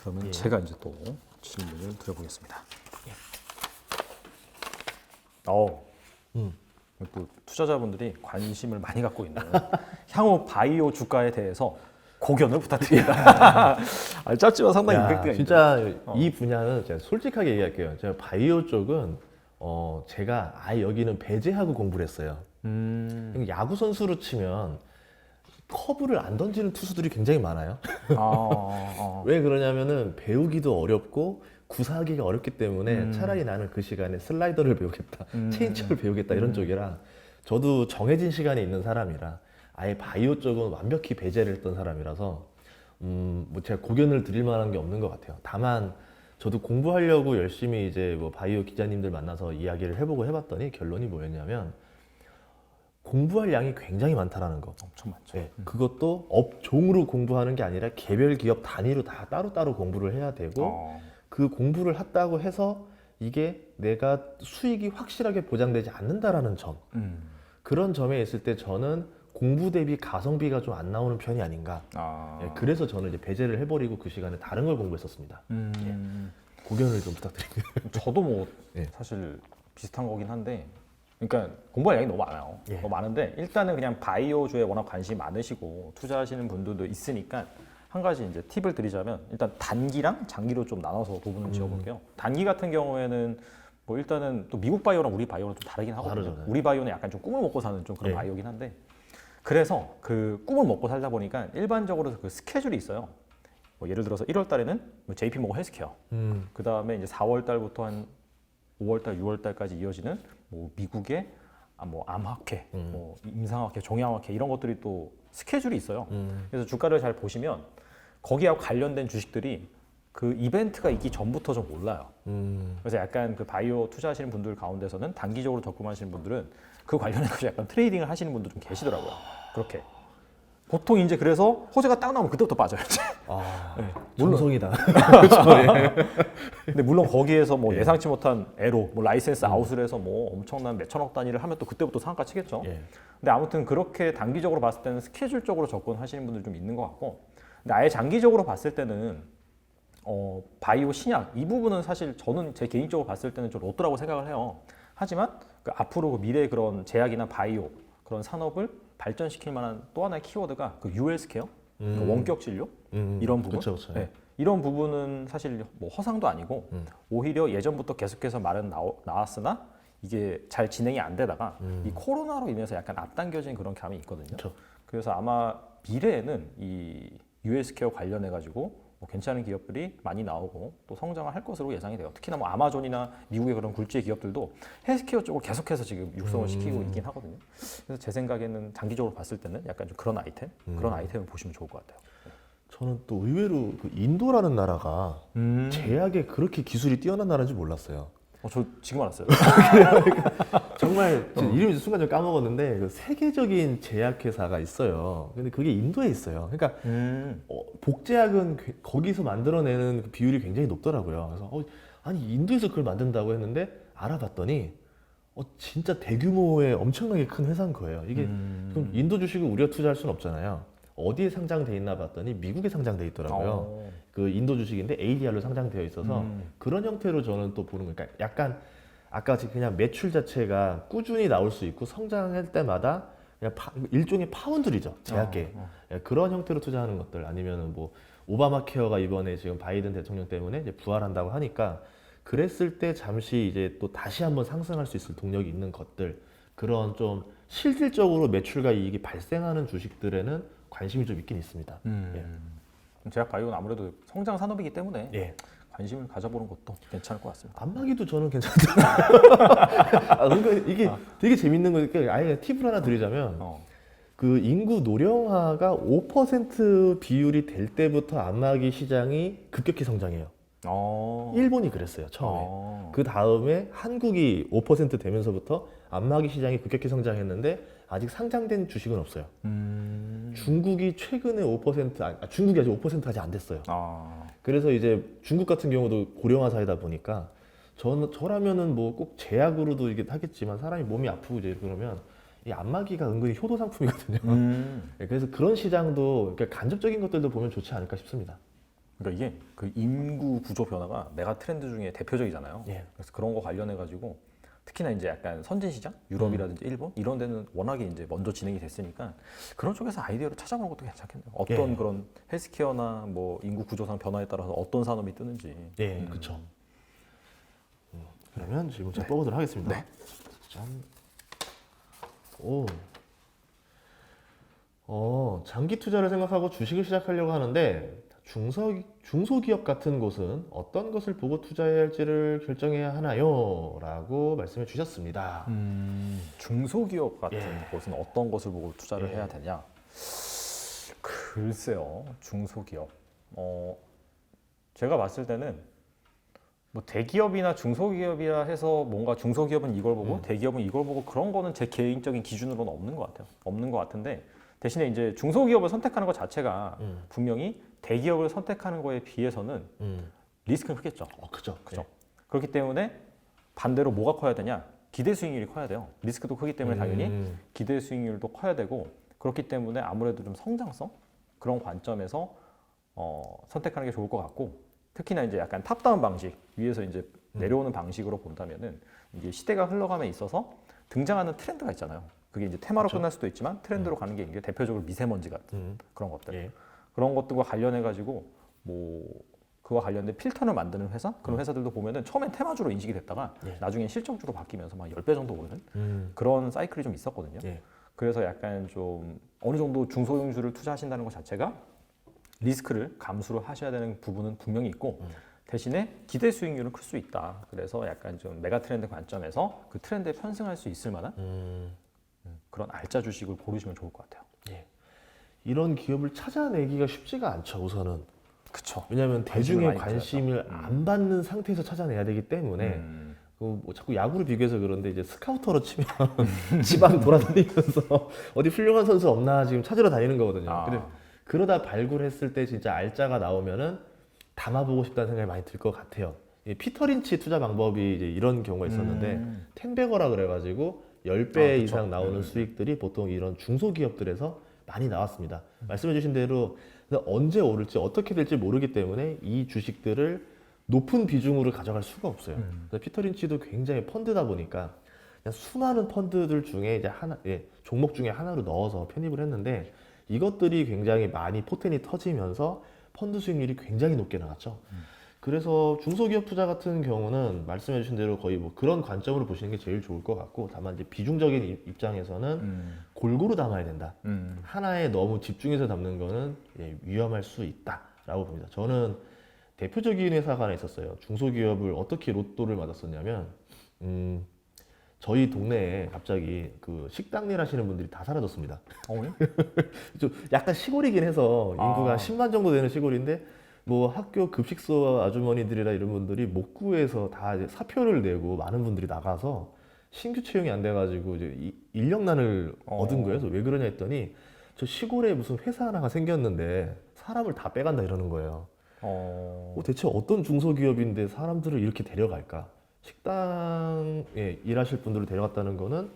그러면 예. 제가 이제 또 질문을 드려보겠습니다. 또 투자자분들이 관심을 많이 갖고 있는 향후 바이오 주가에 대해서 고견을 부탁드립니다. 짧지만 상당히 임팩트가 있는. 진짜 이 분야는 제가 솔직하게 얘기할게요. 제가 바이오 쪽은 제가 아예 여기는 배제하고 공부를 했어요. 야구 선수로 치면 커브를 안 던지는 투수들이 굉장히 많아요. 왜 그러냐면은 배우기도 어렵고 구사하기가 어렵기 때문에 차라리 나는 그 시간에 슬라이더를 배우겠다, 체인지업을 배우겠다 이런 쪽이라 저도 정해진 시간에 있는 사람이라 아예 바이오 쪽은 완벽히 배제를 했던 사람이라서 뭐 제가 고견을 드릴 만한 게 없는 것 같아요. 다만 저도 공부하려고 열심히 이제 뭐 바이오 기자님들 만나서 이야기를 해보고 해봤더니 결론이 뭐였냐면 공부할 양이 굉장히 많다라는 거. 엄청 많죠. 네, 그것도 업종으로 공부하는 게 아니라 개별 기업 단위로 다 따로따로 공부를 해야 되고 그 공부를 했다고 해서 이게 내가 수익이 확실하게 보장되지 않는다라는 점. 그런 점에 있을 때 저는 공부 대비 가성비가 좀 안 나오는 편이 아닌가. 예, 그래서 저는 이제 배제를 해버리고 그 시간에 다른 걸 공부했었습니다. 예, 고견을 좀 부탁드립니다. 저도 뭐 예. 사실 비슷한 거긴 한데, 그러니까 공부할 양이 너무 많아요. 예. 너무 많은데 일단은 그냥 바이오주에 워낙 관심이 많으시고 투자하시는 분들도 있으니까 한 가지 이제 팁을 드리자면 일단 단기랑 장기로 좀 나눠서 부분을 지어볼게요. 단기 같은 경우에는 뭐 일단은 또 미국 바이오랑 우리 바이오는 좀 다르긴 하거든요. 다르잖아요. 우리 바이오는 약간 좀 꿈을 먹고 사는 좀 그런 예. 바이오긴 한데, 그래서 그 꿈을 먹고 살다 보니까 일반적으로 그 스케줄이 있어요. 뭐 예를 들어서 1월 달에는 뭐 JP 모건 헬스케어, 그 다음에 이제 4월 달부터 한 5월 달, 6월 달까지 이어지는 뭐 미국의 뭐 암학회, 뭐 임상학회, 종양학회 이런 것들이 또 스케줄이 있어요. 그래서 주가를 잘 보시면 거기하고 관련된 주식들이 그 이벤트가 있기 전부터 좀 올라요. 그래서 약간 그 바이오 투자하시는 분들 가운데서는 단기적으로 접근하시는 분들은 그 관련해서 약간 트레이딩을 하시는 분도 좀 계시더라고요. 그렇게. 보통 이제 그래서 호재가 딱 나오면 그때부터 빠져요. 네, 물론. 정성이다. 근데 물론 거기에서 뭐 예상치 못한 애로 뭐 라이센스 아웃을 해서 뭐 엄청난 몇천억 단위를 하면 또 그때부터 상한가 치겠죠. 예. 근데 아무튼 그렇게 단기적으로 봤을 때는 스케줄적으로 접근하시는 분들 좀 있는 것 같고, 근데 아예 장기적으로 봤을 때는 바이오 신약 이 부분은 사실 저는 제 개인적으로 봤을 때는 좀 로또라고 생각을 해요. 하지만 그 앞으로 그 미래의 그런 제약이나 바이오 그런 산업을 발전시킬 만한 또 하나의 키워드가 그 UL스케어, 그러니까 원격 진료 이런 부분. 그쵸, 그쵸. 네. 이런 부분은 사실 뭐 허상도 아니고 오히려 예전부터 계속해서 말은 나왔으나 이게 잘 진행이 안 되다가 이 코로나로 인해서 약간 앞당겨진 그런 감이 있거든요. 그쵸. 그래서 아마 미래에는 이 UL스케어 관련해 가지고 뭐 괜찮은 기업들이 많이 나오고 또 성장을 할 것으로 예상이 돼요. 특히나 뭐 아마존이나 미국의 그런 굴지의 기업들도 헬스케어 쪽을 계속해서 지금 육성을 시키고 있긴 하거든요. 그래서 제 생각에는 장기적으로 봤을 때는 약간 좀 그런 아이템, 그런 아이템을 보시면 좋을 것 같아요. 저는 또 의외로 그 인도라는 나라가 제약에 그렇게 기술이 뛰어난 나라인지 몰랐어요. 저 지금 알았어요. 정말 이름이 순간 까먹었는데 그 세계적인 제약회사가 있어요. 근데 그게 인도에 있어요. 그러니까 복제약은 거기서 만들어내는 그 비율이 굉장히 높더라고요. 그래서 아니 인도에서 그걸 만든다고 했는데 알아봤더니 진짜 대규모의 엄청나게 큰 회사인 거예요. 이게 그럼 인도 주식을 우리가 투자할 수는 없잖아요. 어디에 상장돼 있나 봤더니 미국에 상장돼 있더라고요. 그 인도 주식인데 ADR로 상장되어 있어서 그런 형태로 저는 또 보는 거니까 약간 아까 그냥 매출 자체가 꾸준히 나올 수 있고 성장할 때마다 그냥 일종의 파운드리죠. 제약계. 그런 형태로 투자하는 것들 아니면은 뭐 오바마 케어가 이번에 지금 바이든 대통령 때문에 이제 부활한다고 하니까 그랬을 때 잠시 이제 또 다시 한번 상승할 수 있을 동력이 있는 것들 그런 좀 실질적으로 매출과 이익이 발생하는 주식들에는 관심이 좀 있긴 있습니다. 제약 바이오는 아무래도 성장 산업이기 때문에 예. 관심을 가져보는 것도 괜찮을 것 같습니다. 안마기도 저는 괜찮다. 그러니까 이게 되게 재밌는 거니까 아예 팁을 하나 드리자면 그 인구 노령화가 5% 비율이 될 때부터 안마기 시장이 급격히 성장해요. 일본이 그랬어요 처음에. 그 다음에 한국이 5% 되면서부터 안마기 시장이 급격히 성장했는데 아직 상장된 주식은 없어요. 중국이 최근에 5%, 중국이 아직 5% 아직 안 됐어요. 그래서 이제 중국 같은 경우도 고령화 사회다 보니까 저라면은 뭐 꼭 제약으로도 이게 하겠지만 사람이 몸이 아프고 이제 그러면 이 안마기가 은근히 효도 상품이거든요. 그래서 그런 시장도 그러니까 간접적인 것들도 보면 좋지 않을까 싶습니다. 그러니까 이게 그 인구 구조 변화가 메가 트렌드 중에 대표적이잖아요. 예. 그래서 그런 거 관련해 가지고 특히나 이제 약간 선진 시장, 유럽이라든지 일본 이런 데는 워낙에 이제 먼저 진행이 됐으니까 그런 쪽에서 아이디어를 찾아보는 것도 괜찮겠네요. 어떤 예. 그런 헬스케어나 뭐 인구 구조상 변화에 따라서 어떤 산업이 뜨는지. 예, 그렇죠. 그러면 질문 제가 뽑아보도록 하겠습니다. 네. 짠. 오. 장기 투자를 생각하고 주식을 시작하려고 하는데 중소기업 같은 곳은 어떤 것을 보고 투자해야 할지를 결정해야 하나요? 라고 말씀해 주셨습니다. 중소기업 같은 예. 곳은 어떤 것을 보고 투자를 예. 해야 되냐? 글쎄요, 중소기업. 제가 봤을 때는 뭐 대기업이나 중소기업이라 해서 뭔가 중소기업은 이걸 보고 대기업은 이걸 보고 그런 거는 제 개인적인 기준으로는 없는 것 같아요. 없는 것 같은데 대신에 이제 중소기업을 선택하는 것 자체가 분명히 대기업을 선택하는 거에 비해서는 리스크는 크겠죠. 그죠. 그죠. 네. 그렇기 때문에 반대로 뭐가 커야 되냐? 기대 수익률이 커야 돼요. 리스크도 크기 때문에 당연히 기대 수익률도 커야 되고 그렇기 때문에 아무래도 좀 성장성 그런 관점에서 선택하는 게 좋을 것 같고 특히나 이제 약간 탑다운 방식 위에서 이제 내려오는 방식으로 본다면은 이게 시대가 흘러감에 있어서 등장하는 트렌드가 있잖아요. 그게 이제 테마로 그렇죠. 끝날 수도 있지만 트렌드로 가는 게 이게 대표적으로 미세먼지 같은 그런 것들. 예. 그런 것들과 관련해 가지고 뭐 그와 관련된 필터를 만드는 회사 그런 회사들도 보면은 처음엔 테마주로 인식이 됐다가 예. 나중엔 실적주로 바뀌면서 막 10배 정도 오르는 그런 사이클이 좀 있었거든요. 예. 그래서 약간 좀 어느 정도 중소형주를 투자하신다는 것 자체가 리스크를 감수를 하셔야 되는 부분은 분명히 있고 대신에 기대 수익률은 클 수 있다. 그래서 약간 좀 메가 트렌드 관점에서 그 트렌드에 편승할 수 있을 만한 그런 알짜 주식을 고르시면 좋을 것 같아요. 예. 이런 기업을 찾아내기가 쉽지가 않죠, 우선은. 그렇죠. 왜냐하면 관심을 대중의 많이 관심을 안 받는 상태에서 찾아내야 되기 때문에 뭐 자꾸 야구를 비교해서 그런데 이제 스카우터로 치면 지방 돌아다니면서 어디 훌륭한 선수 없나 지금 찾으러 다니는 거거든요. 근데 그러다 발굴했을 때 진짜 알짜가 나오면은 담아보고 싶다는 생각이 많이 들 것 같아요. 이 피터 린치 투자 방법이 이제 이런 경우가 있었는데 텐베거라 그래가지고 10배 이상 나오는 수익들이 보통 이런 중소기업들에서 많이 나왔습니다. 말씀해주신 대로 언제 오를지 어떻게 될지 모르기 때문에 이 주식들을 높은 비중으로 가져갈 수가 없어요. 그래서 피터 린치도 굉장히 펀드다 보니까 그냥 수많은 펀드들 중에 이제 하나, 종목 중에 하나로 넣어서 편입을 했는데 이것들이 굉장히 많이 포텐이 터지면서 펀드 수익률이 굉장히 높게 나갔죠. 그래서 중소기업 투자 같은 경우는 말씀해주신 대로 거의 뭐 그런 관점으로 보시는 게 제일 좋을 것 같고 다만 이제 비중적인 입장에서는 골고루 담아야 된다. 하나에 너무 집중해서 담는 거는 위험할 수 있다라고 봅니다. 저는 대표적인 회사가 하나 있었어요. 중소기업을 어떻게 로또를 맞았었냐면 저희 동네에 갑자기 그 식당 일 하시는 분들이 다 사라졌습니다. 좀 약간 시골이긴 해서 인구가 10만 정도 되는 시골인데 뭐 학교 급식소 아주머니들이나 이런 분들이 못 구해서 다 이제 사표를 내고 많은 분들이 나가서 신규 채용이 안 돼가지고 이제 인력난을 얻은 거예요. 그래서 왜 그러냐 했더니 저 시골에 무슨 회사 하나가 생겼는데 사람을 다 빼간다 이러는 거예요. 대체 어떤 중소기업인데 사람들을 이렇게 데려갈까? 식당에 일하실 분들을 데려갔다는 거는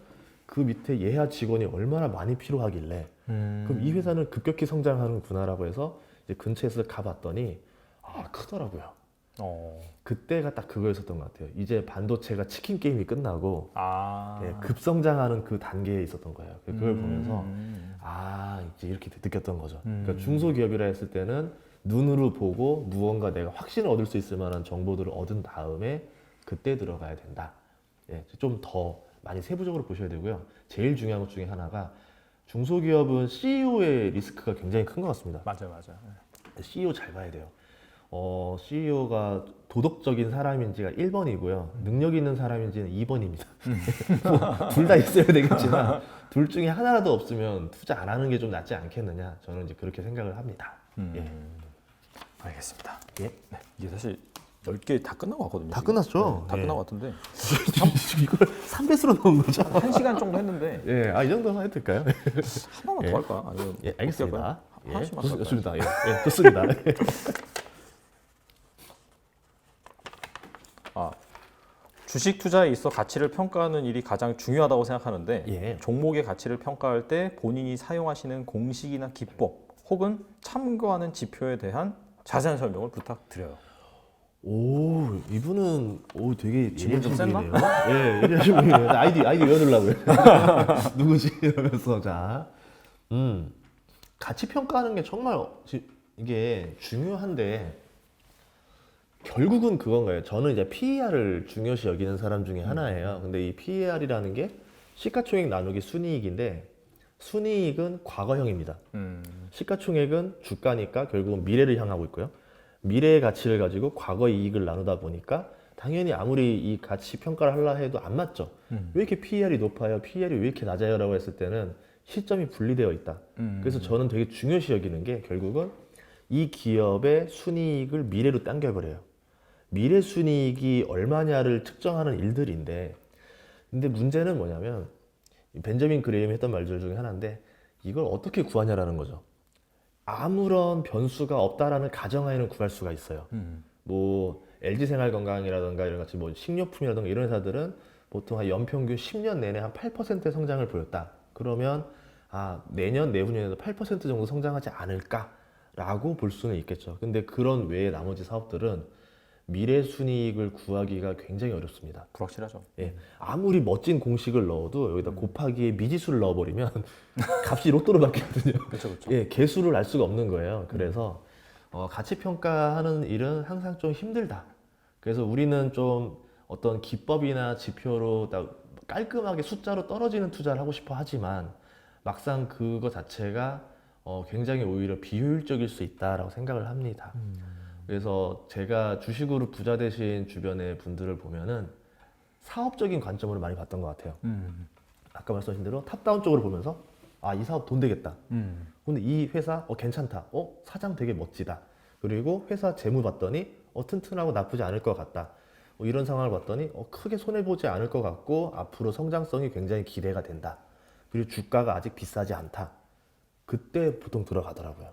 그 밑에 예하 직원이 얼마나 많이 필요하길래 그럼 이 회사는 급격히 성장하는구나라고 해서 이제 근처에서 가봤더니 크더라고요. 그때가 딱 그거였었던 것 같아요. 이제 반도체가 치킨 게임이 끝나고 급성장하는 그 단계에 있었던 거예요. 그걸 보면서 이제 이렇게 느꼈던 거죠. 그러니까 중소기업이라 했을 때는 눈으로 보고 무언가 내가 확신을 얻을 수 있을 만한 정보들을 얻은 다음에 그때 들어가야 된다. 좀 더 많이 세부적으로 보셔야 되고요. 제일 중요한 것 중에 하나가 중소기업은 CEO의 리스크가 굉장히 큰 것 같습니다. 맞아요. CEO 잘 봐야 돼요. CEO가 도덕적인 사람인지가 1번이고요. 능력 있는 사람인지는 2번입니다. 둘 다 있어야 되겠지만 둘 중에 하나라도 없으면 투자 안 하는 게 좀 낫지 않겠느냐. 저는 이제 그렇게 생각을 합니다. 알겠습니다. 예. 네, 이게 사실 10개 다 끝난 것 같거든요. 다 지금. 끝났죠? 다 끝난 것 같은데 이걸 3배수로 넣은 거죠? 1시간 정도 했는데 이 정도만 해도 될까요? 한 번만 더 할까? 아니면 알겠습니다. 하나씩만 할까요? 좋습니다. 좋습니다. 주식 투자에 있어 가치를 평가하는 일이 가장 중요하다고 생각하는데 종목의 가치를 평가할 때 본인이 사용하시는 공식이나 기법 혹은 참고하는 지표에 대한 자세한 설명을 부탁드려요. 오, 이분은 되게 질문 좀 예리하신 분이네요. 예, 예리하신 분이네요. 아이디 외워두려고요. 누구지? 이러면서 자, 가치 평가하는 게 정말 이게 중요한데 결국은 그건가요? 저는 이제 PER을 중요시 여기는 사람 중에 하나예요. 근데 이 PER이라는 게 시가총액 나누기 순이익인데 순이익은 과거형입니다. 시가총액은 주가니까 결국은 미래를 향하고 있고요. 미래의 가치를 가지고 과거의 이익을 나누다 보니까 당연히 아무리 이 가치 평가를 하려 해도 안 맞죠. 왜 이렇게 PER이 높아요? PER이 왜 이렇게 낮아요? 라고 했을 때는 시점이 분리되어 있다. 그래서 저는 되게 중요시 여기는 게 결국은 이 기업의 순이익을 미래로 당겨버려요. 미래 순이익이 얼마냐를 측정하는 일들인데 근데 문제는 뭐냐면 벤저민 그레임이 했던 말들 중에 하나인데 이걸 어떻게 구하냐라는 거죠. 아무런 변수가 없다라는 가정하에는 구할 수가 있어요. 뭐 LG생활건강이라든가 이런 같이 뭐 식료품이라든가 이런 회사들은 보통 한 연평균 10년 내내 한 8%의 성장을 보였다. 그러면 내년 내후년에도 8% 정도 성장하지 않을까라고 볼 수는 있겠죠. 근데 그런 외에 나머지 사업들은 미래 순이익을 구하기가 굉장히 어렵습니다. 불확실하죠. 예, 아무리 멋진 공식을 넣어도 여기다 곱하기에 미지수를 넣어버리면 값이 로또로 바뀌거든요. 그렇죠, 그렇죠. 예, 개수를 알 수가 없는 거예요. 그래서 가치 평가하는 일은 항상 좀 힘들다. 그래서 우리는 좀 어떤 기법이나 지표로 딱 깔끔하게 숫자로 떨어지는 투자를 하고 싶어 하지만 막상 그거 자체가 굉장히 오히려 비효율적일 수 있다라고 생각을 합니다. 그래서 제가 주식으로 부자 되신 주변의 분들을 보면은 사업적인 관점으로 많이 봤던 것 같아요. 아까 말씀하신 대로 탑다운 쪽으로 보면서 이 사업 돈 되겠다. 근데 이 회사 괜찮다. 사장 되게 멋지다. 그리고 회사 재무 봤더니 튼튼하고 나쁘지 않을 것 같다. 이런 상황을 봤더니 크게 손해보지 않을 것 같고 앞으로 성장성이 굉장히 기대가 된다. 그리고 주가가 아직 비싸지 않다. 그때 보통 들어가더라고요.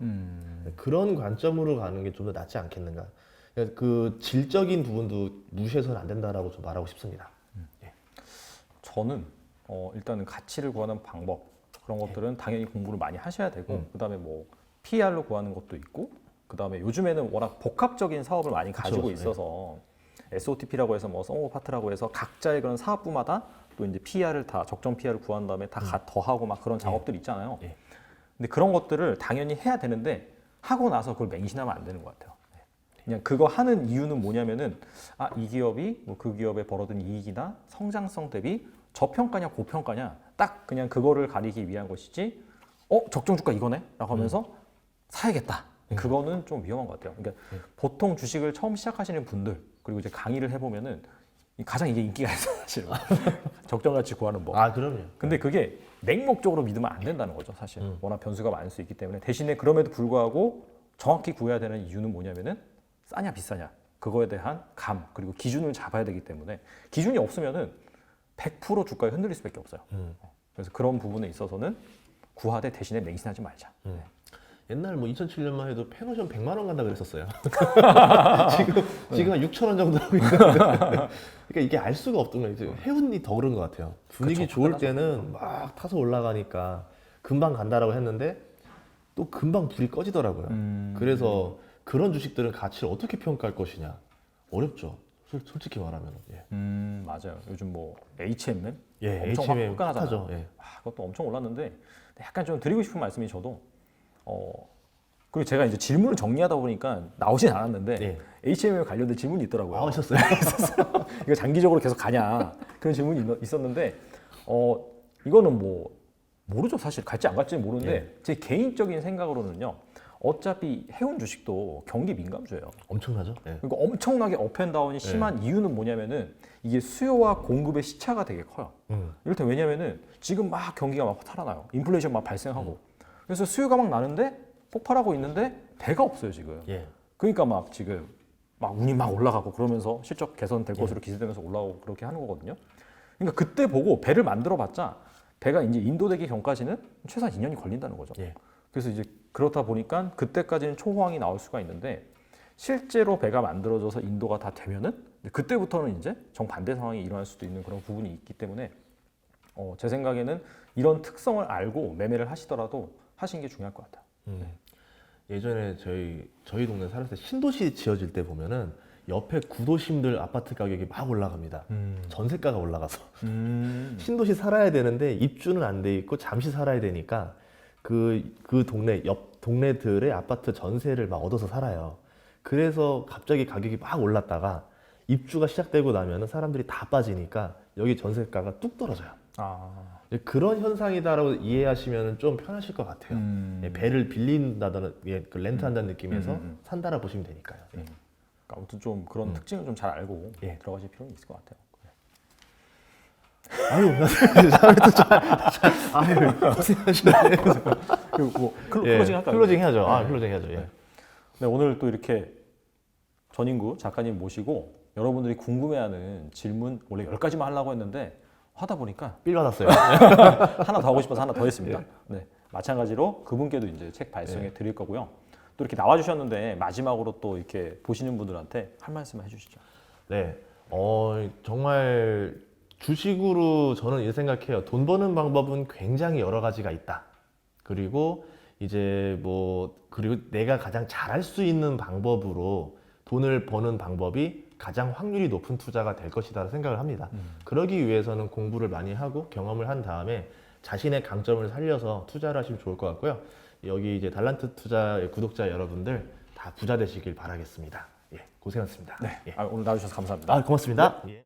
그런 관점으로 가는 게 좀 더 낫지 않겠는가. 그 질적인 부분도 무시해서는 안 된다라고 좀 말하고 싶습니다. 예. 저는 일단은 가치를 구하는 방법 그런 것들은 당연히 공부를 많이 하셔야 되고 그다음에 뭐 PER로 구하는 것도 있고 그다음에 요즘에는 워낙 복합적인 사업을 많이 가지고 있어서 SOTP라고 해서 뭐 썸오파트라고 해서 각자의 그런 사업부마다 또 이제 PER을 다 적정 PER을 구한 다음에 다 더하고 막 그런 작업들 있잖아요. 근데 그런 것들을 당연히 해야 되는데 하고 나서 그걸 맹신하면 안 되는 것 같아요. 그냥 그거 하는 이유는 뭐냐면은 이 기업이 뭐 그 기업에 벌어든 이익이나 성장성 대비 저평가냐 고평가냐 딱 그냥 그거를 가리기 위한 것이지 적정 주가 이거네? 라고 하면서 사야겠다. 그거는 좀 위험한 것 같아요. 그러니까 보통 주식을 처음 시작하시는 분들 그리고 이제 강의를 해보면은 가장 이게 인기가 있어요, 사실은. 적정 가치 구하는 법. 그럼요. 근데 그게 맹목적으로 믿으면 안 된다는 거죠, 사실. 워낙 변수가 많을 수 있기 때문에. 대신에 그럼에도 불구하고 정확히 구해야 되는 이유는 뭐냐면은 싸냐 비싸냐 그거에 대한 감 그리고 기준을 잡아야 되기 때문에 기준이 없으면은 100% 주가에 흔들릴 수밖에 없어요. 그래서 그런 부분에 있어서는 구하되 대신에 맹신하지 말자. 옛날 뭐 2007년만 해도 펜오션 100만 원 간다 그랬었어요. 지금 한 6천 원 정도 하고 있는데 그러니까 이게 알 수가 없던 거예요. 해운이 더 그런 것 같아요. 분위기 그쵸, 좋을 때는 막 타서 올라가니까 금방 간다라고 했는데 또 금방 불이 꺼지더라고요. 그래서 그런 주식들은 가치를 어떻게 평가할 것이냐 어렵죠. 솔직히 말하면. 맞아요. 요즘 뭐 HMM 엄청 HMM 핫하죠. 그것도 엄청 올랐는데 약간 좀 드리고 싶은 말씀이 저도 그리고 제가 이제 질문을 정리하다 보니까 나오진 않았는데 HMM에 관련된 질문이 있더라고요. 하셨어요? 이거 장기적으로 계속 가냐 그런 질문이 있었는데 이거는 뭐 모르죠 사실 갈지 안 갈지는 모르는데 제 개인적인 생각으로는요 어차피 해운 주식도 경기 민감주예요. 엄청나죠? 그러니까 엄청나게 업앤다운이 심한 이유는 뭐냐면은 이게 수요와 공급의 시차가 되게 커요. 이를테면 왜냐면은 지금 막 경기가 막 살아나요. 인플레이션 막 발생하고 그래서 수요가 막 나는데 폭발하고 있는데 배가 없어요 지금. 그러니까 막 지금 막 운이 막 올라가고 그러면서 실적 개선될 것으로 기대되면서 올라오고 그렇게 하는 거거든요. 그러니까 그때 보고 배를 만들어봤자 배가 이제 인도되기 전까지는 최소한 2년이 걸린다는 거죠. 그래서 이제 그렇다 보니까 그때까지는 초호황이 나올 수가 있는데 실제로 배가 만들어져서 인도가 다 되면은 그때부터는 이제 정반대 상황이 일어날 수도 있는 그런 부분이 있기 때문에 제 생각에는 이런 특성을 알고 매매를 하시더라도 하시는 게 중요할 것 같아요. 예전에 저희 동네 살았을 때 신도시 지어질 때 보면은 옆에 구도심들 아파트 가격이 막 올라갑니다. 전세가가 올라가서 신도시 살아야 되는데 입주는 안 돼 있고 잠시 살아야 되니까 그 동네 옆 동네들의 아파트 전세를 막 얻어서 살아요. 그래서 갑자기 가격이 막 올랐다가 입주가 시작되고 나면은 사람들이 다 빠지니까 여기 전세가가 뚝 떨어져요. 아. 그런 현상이다라고 이해하시면 좀 편하실 것 같아요. 예, 배를 빌린다든 그 렌트한다는 느낌에서 산다라 보시면 되니까요. 예. 그러니까 아무튼 좀 그런 특징을 좀 잘 알고 예. 들어가실 필요는 있을 것 같아요. 아유, 아유, 고생하시네. 그리고 뭐 예, 클로징 할까요? 클로징 해야죠. 아, 클로징 해야죠. 예. 네, 오늘 또 이렇게 전인구 작가님 모시고 여러분들이 궁금해하는 질문 원래 10가지만 하려고 했는데 하다 보니까 삘 받았어요. 하나 더 하고 싶어서 하나 더 했습니다. 네, 마찬가지로 그분께도 이제 책 발송해 드릴 거고요. 또 이렇게 나와주셨는데 마지막으로 또 이렇게 보시는 분들한테 할 말씀 해주시죠. 네, 정말 주식으로 저는 이렇게 생각해요. 돈 버는 방법은 굉장히 여러 가지가 있다. 그리고 이제 그리고 내가 가장 잘할 수 있는 방법으로 돈을 버는 방법이 가장 확률이 높은 투자가 될 것이다 생각을 합니다. 그러기 위해서는 공부를 많이 하고 경험을 한 다음에 자신의 강점을 살려서 투자를 하시면 좋을 것 같고요. 여기 이제 달란트 투자의 구독자 여러분들 다 부자 되시길 바라겠습니다. 예, 고생하셨습니다. 네, 예. 오늘 나와주셔서 감사합니다. 고맙습니다. 예.